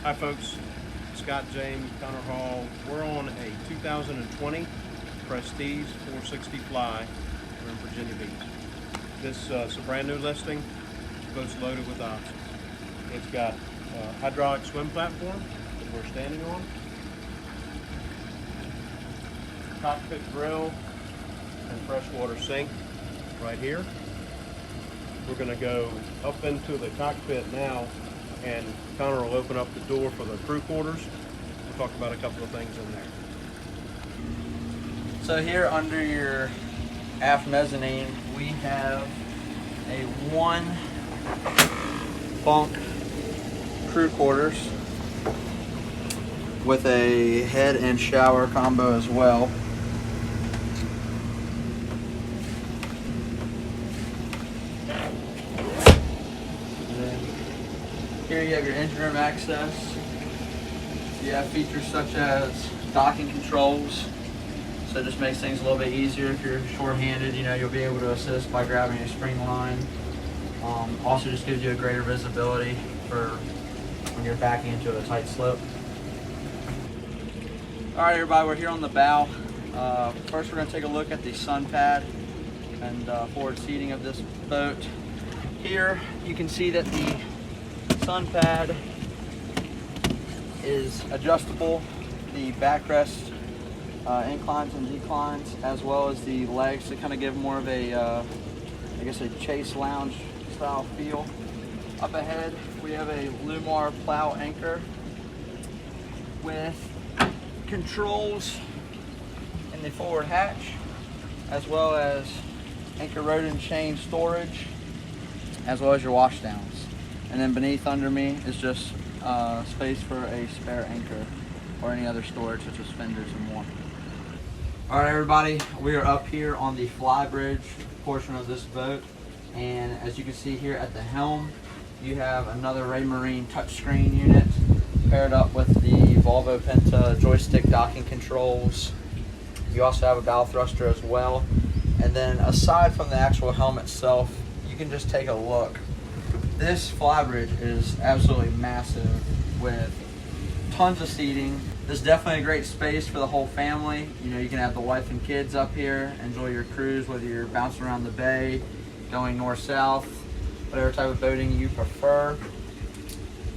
Hi folks, Scott, James, Connor Hall. We're on a 2020 Prestige 460 Fly. We're in Virginia Beach. This is a brand new listing. Boat's loaded with options. It's got a hydraulic swim platform that we're standing on, cockpit grill and freshwater sink right here. We're going to go up into the cockpit now, and Connor will open up the door for the crew quarters. We'll talk about a couple of things in there. So here under your aft mezzanine, we have a one bunk crew quarters with a head and shower combo as well. Here you have your engine room access. You have features such as docking controls, so it just makes things a little bit easier if you're short-handed. You know, you'll be able to assist by grabbing your spring line. Also just gives you a greater visibility for when you're backing into a tight slope. All right, everybody, we're here on the bow. First, we're going to take a look at the sunpad and forward seating of this boat. Here, you can see that the sunpad is adjustable. The backrest inclines and declines, as well as the legs to kind of give more of a, I guess, a chase lounge style feel. Up ahead, we have a Lumar plow anchor with controls in the forward hatch, as well as anchor rod and chain storage, as well as your washdowns. And then beneath under me is just space for a spare anchor or any other storage such as fenders and more. All right, everybody, we are up here on the Flybridge portion of this boat, and as you can see here at the helm, you have another Raymarine touchscreen unit paired up with the Volvo Penta joystick docking controls. You also have a bow thruster as well. And then aside from the actual helm itself, you can just take a look. This Flybridge is absolutely massive with tons of seating. This is definitely a great space for the whole family. You know, you can have the wife and kids up here, enjoy your cruise, whether you're bouncing around the bay, going north-south, whatever type of boating you prefer.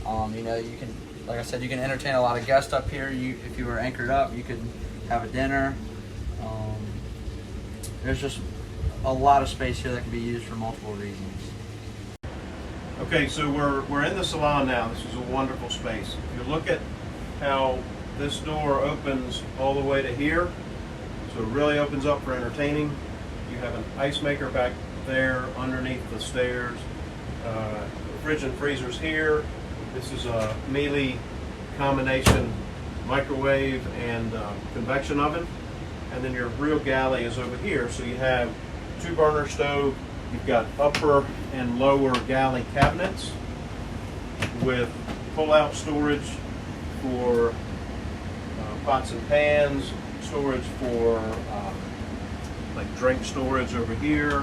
You know, you can, like I said, you can entertain a lot of guests up here. If you were anchored up, you could have a dinner. There's just a lot of space here that can be used for multiple reasons. Okay, so we're in the salon now. This is a wonderful space. If you look at how this door opens all the way to here, so it really opens up for entertaining. You have an ice maker back there underneath the stairs. Fridge and freezers here. This is a Mealy combination microwave and convection oven. And then your real galley is over here. So you have 2-burner stove. You've got upper and lower galley cabinets with pull-out storage for pots and pans, storage for like drink storage over here.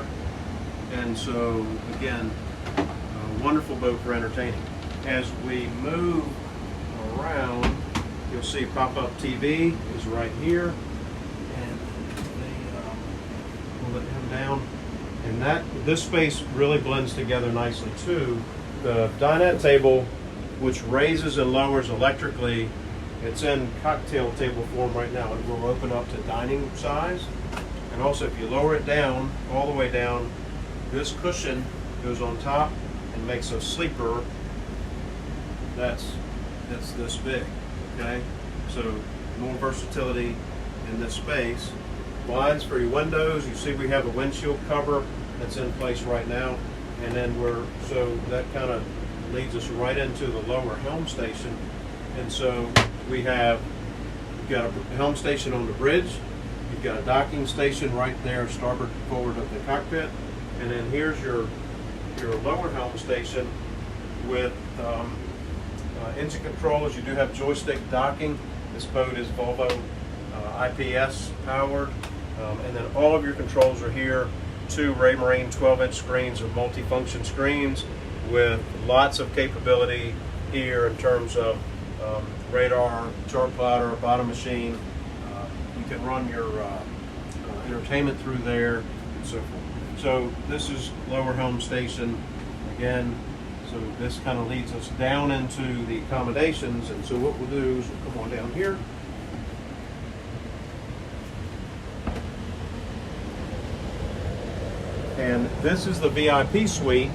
And so again, a wonderful boat for entertaining. As we move around, you'll see pop-up TV is right here. We'll let him down, and this space really blends together nicely too. The dinette table, which raises and lowers electrically, it's in cocktail table form right now. It will open up to dining size, and also if you lower it down all the way down, this cushion goes on top and makes a sleeper that's this big. Okay, so more versatility in this space. Blinds for your windows. You see we have a windshield cover that's in place right now, and then so that kind of leads us right into the lower helm station. And so you've got a helm station on the bridge, you've got a docking station right there starboard forward of the cockpit, and then here's your lower helm station with engine controls. You do have joystick docking. This boat is Volvo IPS powered, and then all of your controls are here. 2 Raymarine 12-inch screens or multi-function screens with lots of capability here in terms of radar, chart plotter, bottom machine. You can run your entertainment through there and so forth. So this is lower helm station again. So this kind of leads us down into the accommodations, and so what we'll do is we'll come on down here. And this is the VIP suite.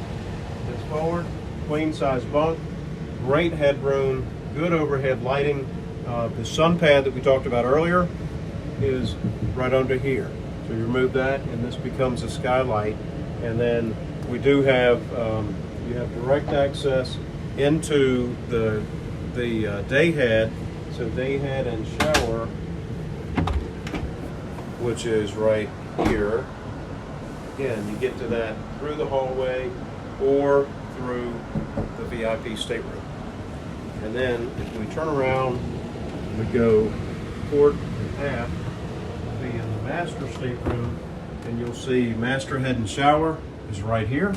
It's forward, queen size bunk, great headroom, good overhead lighting. The sun pad that we talked about earlier is right under here. So you remove that and this becomes a skylight. And then we do have, you have direct access into the day head. So day head and shower, which is right here. Again, you get to that through the hallway or through the VIP stateroom. And then if we turn around, we go port and aft, be in the master stateroom, and you'll see master head and shower is right here.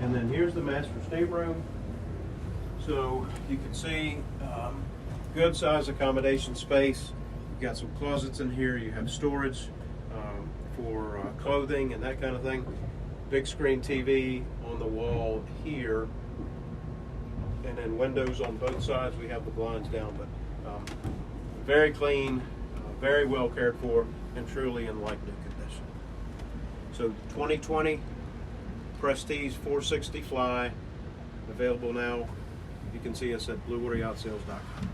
And then here's the master stateroom. So you can see good size accommodation space. You've got some closets in here. You have storage for clothing and that kind of thing. Big screen TV on the wall here. And then windows on both sides. We have the blinds down, but very clean, very well cared for, and truly in like new condition. So 2020 Prestige 460 Fly, available now. You can see us at bluewateryachtsales.com.